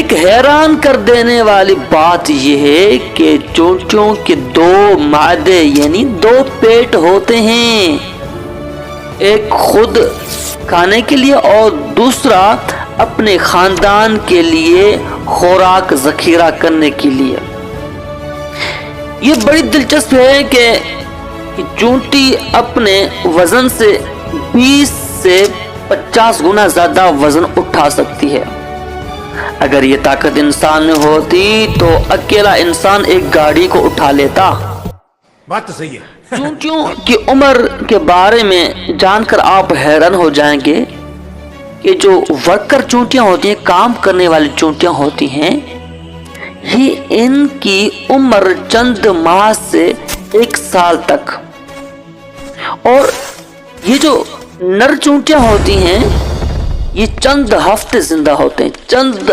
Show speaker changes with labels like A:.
A: ایک حیران کر دینے والی بات یہ ہے کہ چونٹیوں کے دو معدے یعنی دو پیٹ ہوتے ہیں، ایک خود کھانے کے لیے اور دوسرا اپنے خاندان کے لیے خوراک ذخیرہ کرنے کے لیے۔ یہ بڑی دلچسپ ہے کہ چونٹی اپنے وزن سے 20 سے 50 گنا زیادہ وزن اٹھا سکتی ہے۔ اگر یہ طاقت انسان میں ہوتی تو اکیلا انسان ایک گاڑی کو اٹھا لیتا۔
B: بات تو صحیح ہے۔
A: چونٹیوں کی عمر کے بارے میں جان کر آپ حیران ہو جائیں گے کہ جو ورکر چونٹیاں ہوتی ہیں، کام کرنے والی چونٹیاں ہوتی ہیں، یہ ان کی عمر چند ماہ سے 1 سال تک، اور یہ جو نر چونٹیاں ہوتی ہیں یہ چند ہفتے زندہ ہوتے ہیں، چند